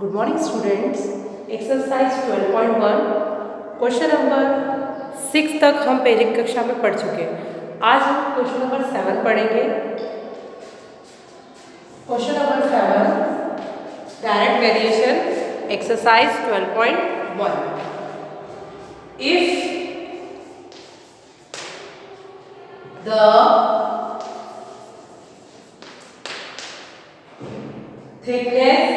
Good morning students. Exercise 12.1 question number 6 तक हम पहले कक्षा में पढ़ चुके हैं। आज हम क्वेश्चन नंबर 7 पढ़ेंगे। Question number 7 direct variation exercise 12.1। If the thickness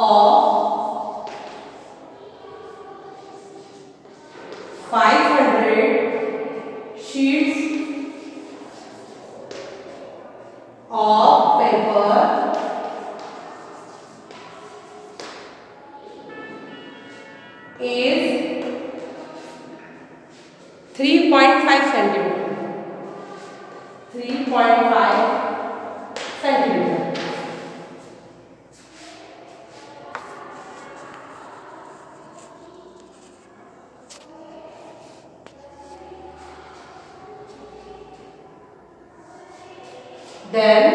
of 500 sheets of paper is 3.5 centimeter. 3.5 centimeter. Then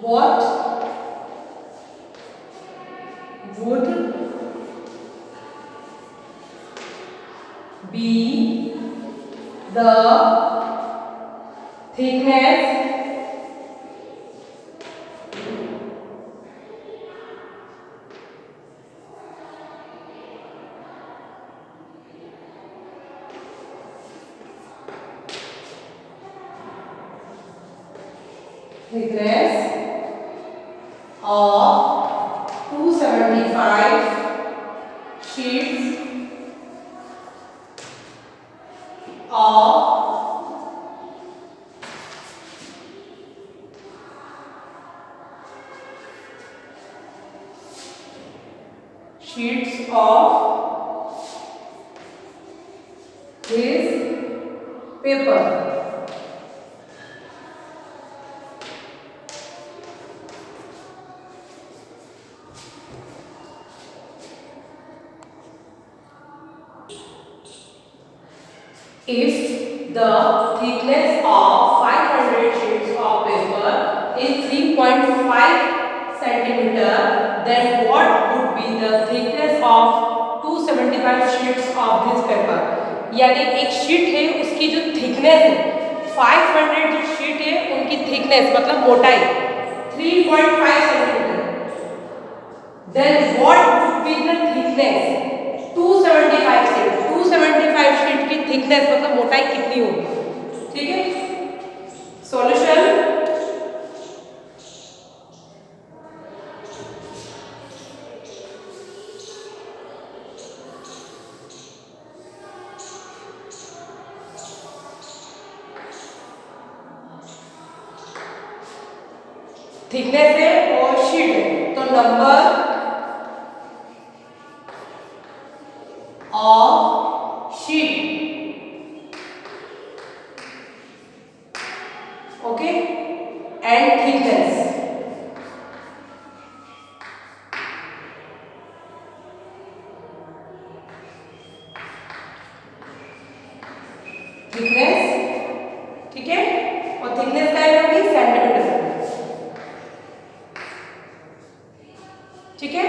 what would be the thickness of 275 sheets of this paper. If the thickness of 500 sheets of paper is 3.5 centimeter, then what would be the thickness of 275 sheets of this paper? यानी एक sheet है उसकी जो thickness है 500 जो sheet है उनकी thickness मतलब मोटाई 3.5 centimetre. Then what would be the thickness 275 sheet 275 sheet की थिकनेस मतलब मोटाई कितनी होगी? ठीक है। सॉल्यूशन थिकनेस है और शीट है तो number of sheet okay and thickness thickness ठीक है और थिकनेस क्या होगी सेंटीमीटर ठीक है।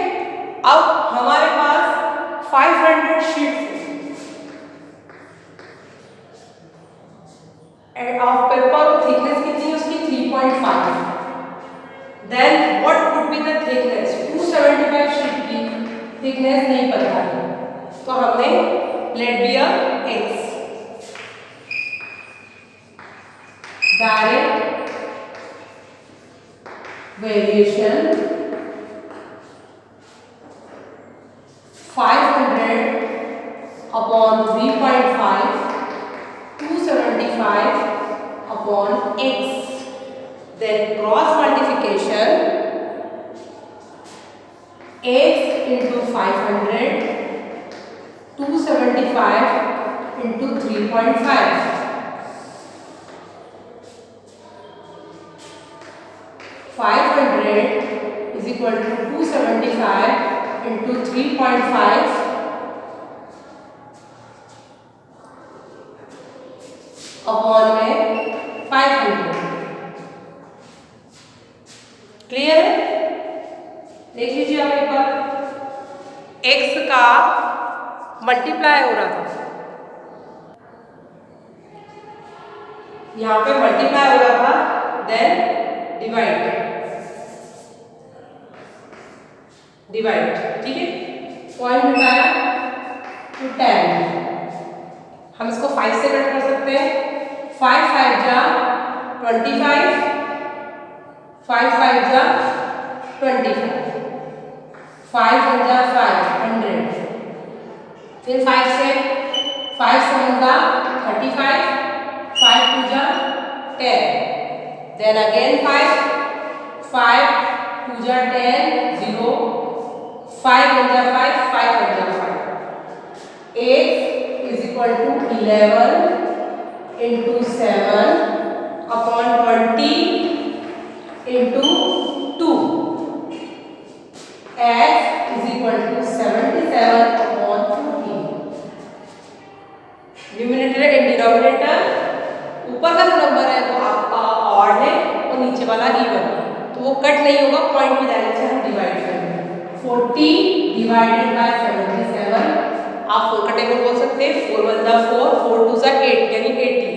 अब हमारे पास 500 शीट्स ऑफ पेपर थिकनेस कितनी है उसकी 3.5। Then what would be the thickness 275 sheet की थिकनेस नहीं पता है तो हमने let be a X direct variation 500 upon 3.5 275 upon x, then cross multiplication x into 500 275 into 3.5 500 is equal to 275 into 3.5 upon में 500। क्लियर है? देख लीजिए आप एक बार, x का मल्टीप्लाई हो रहा था, यहाँ पे मल्टीप्लाई हो रहा था, देन डिवाइड, ठीक है। पॉइंट बताया तो 10, हम इसको 5 से कट कर सकते हैं। 5 5 जा 25, 5 5 जा 25, 5 1 जा 500, फिर 5 से 5 7 जा 35, 5 2 जा 10, then again 5 5 2 जा 10 0, 5 1 जा 5, 5 1 जा 5, 8 is equal to 11 into 7 upon 20 into 2, x is equal to 77 upon 14। Numerator and denominator, ऊपर का जो नंबर है वो आपका ऑड है और नीचे वाला इवन, तो वो कट नहीं होगा, पॉइंट में डायरेक्ट से हम डिवाइड करेंगे। 40 डिवाइडेड बाय 77, आप 4 का टेबल बोल सकते हैं। 4 1 जा 4, 4 2 जा 8 यानी 80,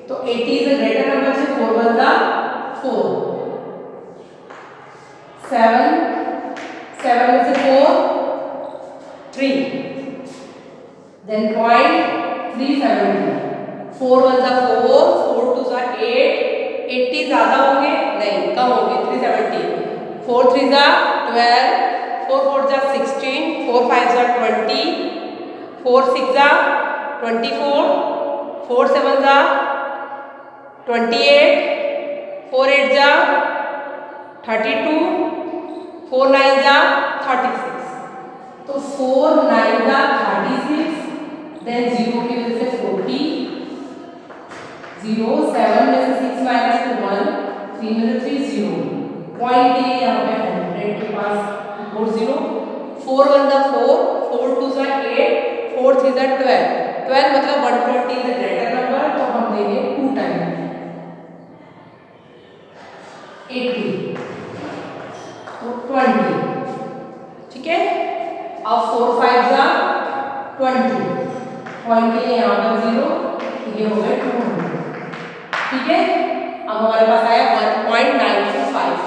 तो 80 इज अ ग्रेटर नंबर से 4 1 जा 4, 7 7 में से 4 3, देन पॉइंट 370, 4 1 जा 4, 4 2 जा 8, 80 ज्यादा होंगे नहीं कम होंगे, 370, 4 3 जा 12, 4 4 जा 16, 4 5 जा 20, 4 6 जा 24, 4 7 जा 28, 4 8 जा 32, 4 9 जा 36, तो 4 9 जा 36, देन 0 की वजह से 40, 0 7 में से 6 माइनस 1, 3 में से 3 0, पॉइंट के लिए यहाँ पे 100 के पास 4 0, 4 1 जा 4, 4 2 जा 8, 4 3 जा 12, 12 मतलब 120 इज अ ग्रेटर नंबर, तो हम देंगे 2 टाइम 80, तो 20, ठीक है। अब 4 5 जा 20, पॉइंट के लिए यहाँ पर 0, ये हो गए 200, ठीक है। अब हमारे पास आया 1.925।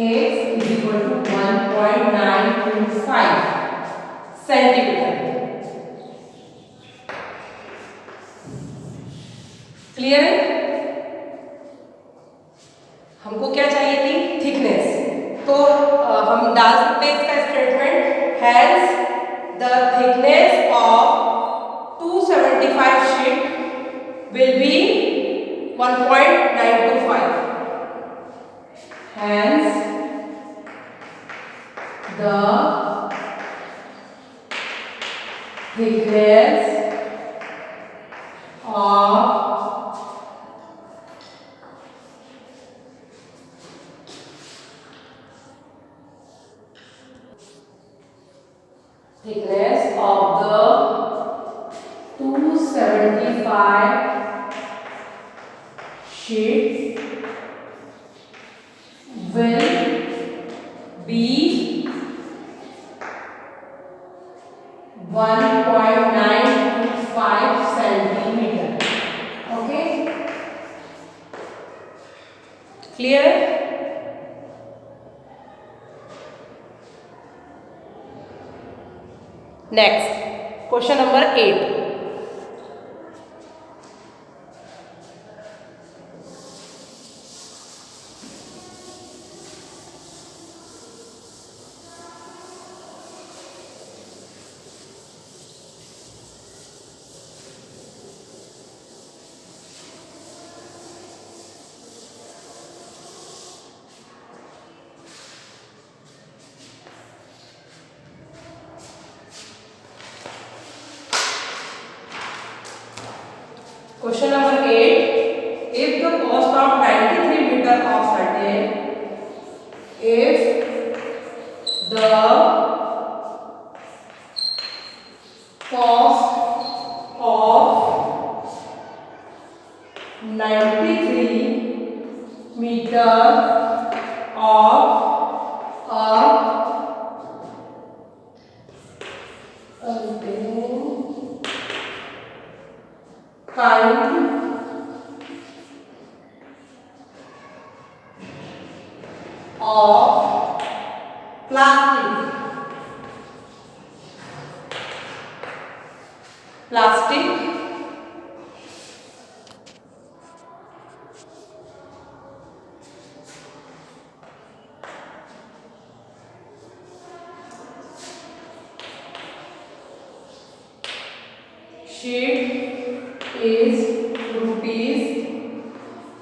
x is equal to 1.925 centimetre. Clear है? हमको क्या चाहिए थी? थिकनेस, तो हम डाल सकते हैं इसका statement, hence the thickness of 275 sheet will be 1.925, hence the thickness of the 275 sheets will be 1.925 centimetre. Okay, clear? Next question number 8। Plastic sheet is rupees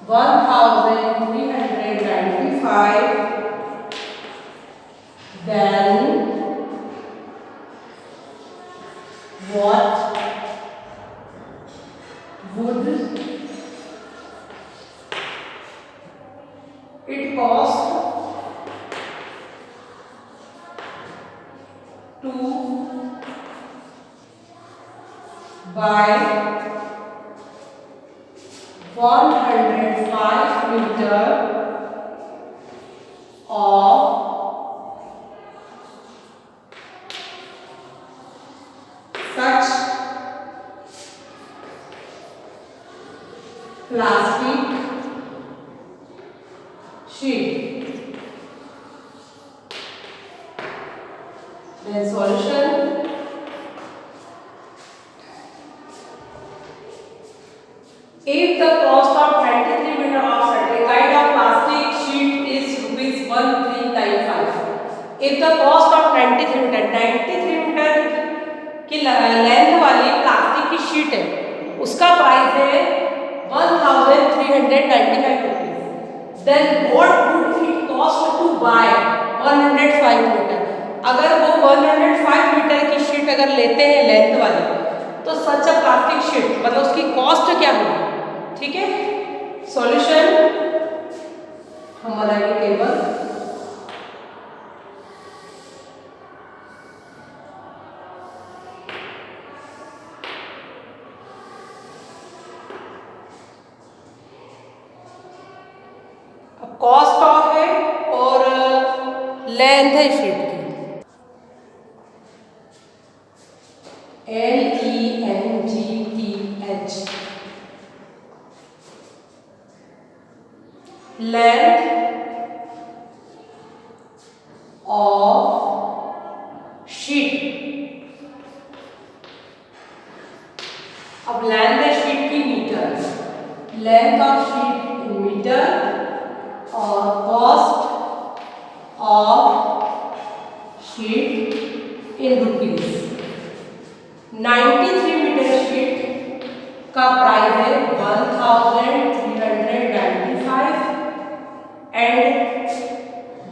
1395. Then what would it cost to buy 105 meter of such plastic sheet? Then solution. If the cost of 23 meter of certain kind of plastic sheet is rupees 1395. If the cost of 93 meter की length वाली plastic की sheet है, उसका price है 1395 rupees, then what would it cost to buy 105 metre? अगर वो 105 metre की sheet अगर लेते हैं लेंथ वाली, तो सच अ प्लास्टिक शीट मतलब उसकी कॉस्ट क्या होगी? ठीक है, सॉल्यूशन हम बनाएंगे टेबल। अब कॉस्ट ऑफ है और लेंथ है शीट की, LENGTH, length of sheet। अब लेंथ है शीट की metre, length of sheet in metre और cost of sheet in rupees. 93 metre sheet का प्राइस है 1395 एंड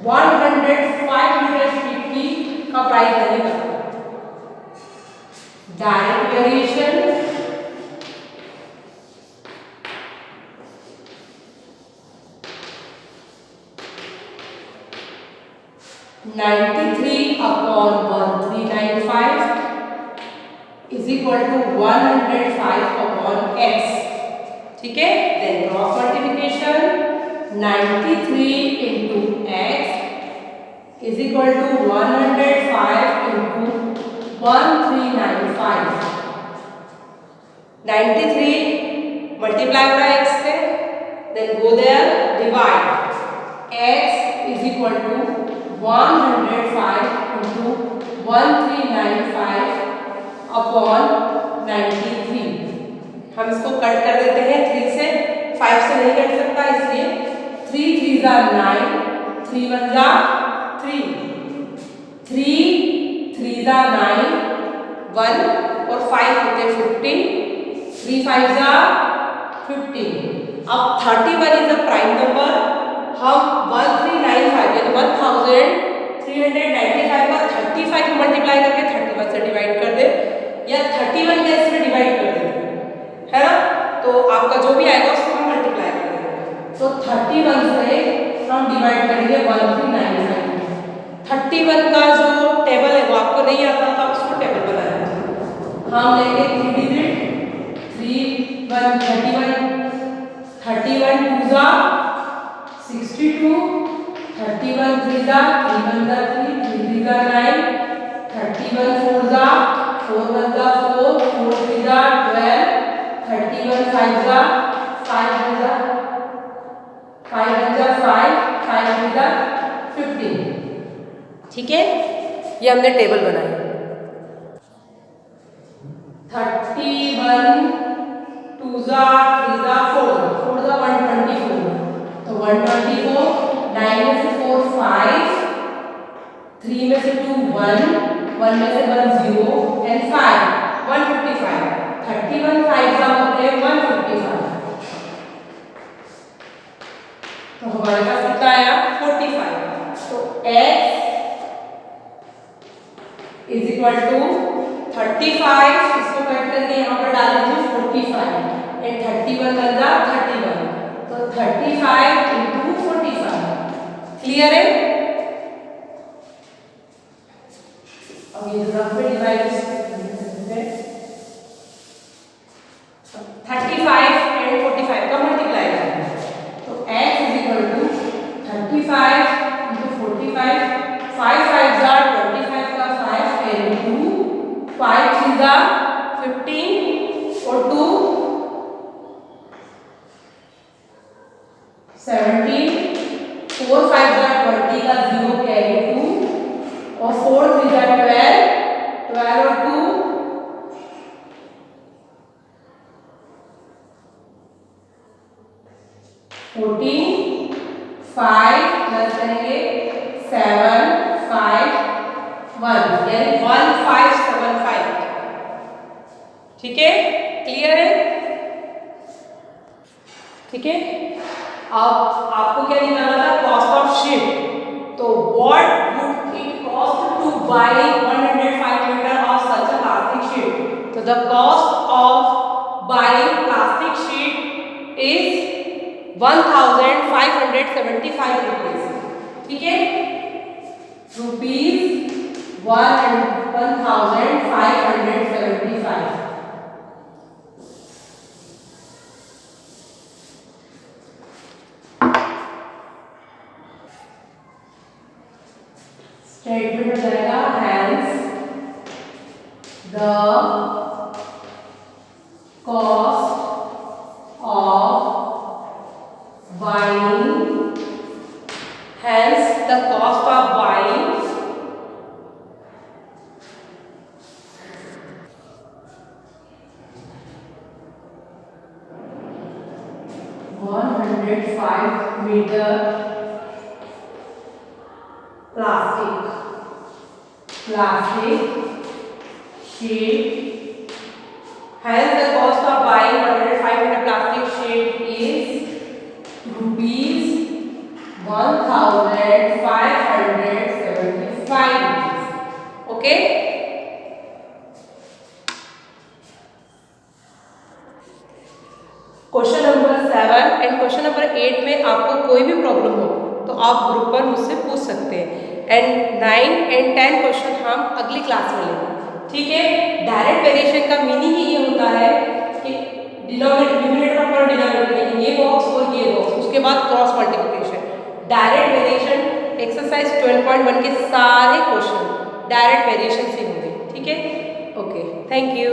105 मीटर शीट की का प्राइस नहीं पता। Direct variation, (93/1395) is equal to 105/x। ठीक है, then cross multiplication, 93 into x is equal to 105 into 1395। 93 multiply हो रहा है x से, then go there divide, x is equal to 105 into 1395 upon 93। हम इसको कट कर देते हैं 3 से, 5 से नहीं कट सकता, इसलिए 3 3 जा 9, 3 1 जा 3, 3 3 जा 9, 1 और 5 होते 15, 3 5 जा 15। अब 31 इज द प्राइम नंबर। हम 1395 यानी 1395 का 35 मल्टीप्लाई करके 31 से डिवाइड कर दे, या 31 का इसमें डिवाइड कर दे, है ना? तो आपका जो भी आएगा उसको हम मल्टीप्लाई कर देंगे। तो 31 से हम डिवाइड करेंगे 1395। 31 का जो टेबल है वो आपको नहीं आता, तो आप उसको टेबल बनाएंगे। हम लेंगे 3 डिजिट, 3 1 31, 31 2 जा 62, 31 3 जा 3 1 जा 3, 3 3 जा 9, 31 4 जा 4 1 जा 4, 4 3 जा 12, 31 5 जा 5 1 जा 5 1 जा 5, 5 3 जा 15। ठीक है, ये हमने टेबल बनाया। 30 जा 3 जा 4 जा 124, तो 124, 9 में से 4 5, 3 में से 2 1, 1 में से 1 0 एंड 5 155, 31 5 जा होते हैं 155, तो हमारे पास कितना आया 45। तो x इज इक्वल टू 35, इसको कट करके यहाँ पर डाल दीजिए 45 एंड 31 बन जा 31, तो 35 इंटू 45। क्लियर है? अब ये रफ में डिवाइड 35 एंड 45 का मल्टीप्लाई करना है, तो x is equal to 35 into 45, 5 5 जा 25 का 5 कैरी 2, 5 3 जा 15 और 2 17, 4 5 जा 20 का 0 कैरी 2 और 4 3 जा 12, 12 और 2 14, 5 प्लस करेंगे 7 5 1, यानी 1575। ठीक है? क्लियर है? ठीक है, अब आपको क्या निकालना था? Cost of ship. तो what would it cost to buy 105 metre of such a plastic sheet? तो the cost of buying plastic sheet is 1575 rupees. ठीक है, रुपीज 1575। स्टेटमेंट हो जाएगा hence the cost of buying, hence the cost of buying meter plastic sheet, hence the cost of buying 105 meter plastic sheet is rupees 1575. Okay? Question number 7 and question number 8 में आपको कोई भी problem हो तो आप group पर मुझसे पूछ सकते हैं, एंड 9 एंड 10 क्वेश्चन हम अगली क्लास में लेंगे। ठीक है, डायरेक्ट वेरिएशन का मीनिंग ही ये होता है कि डिनोमिनेटर और डिनोमिनेटर, ये बॉक्स और ये बॉक्स, उसके बाद cross multiplication. Direct variation exercise 12.1 के सारे क्वेश्चन डायरेक्ट वेरिएशन से होंगे। ठीक है, ओके, थैंक यू।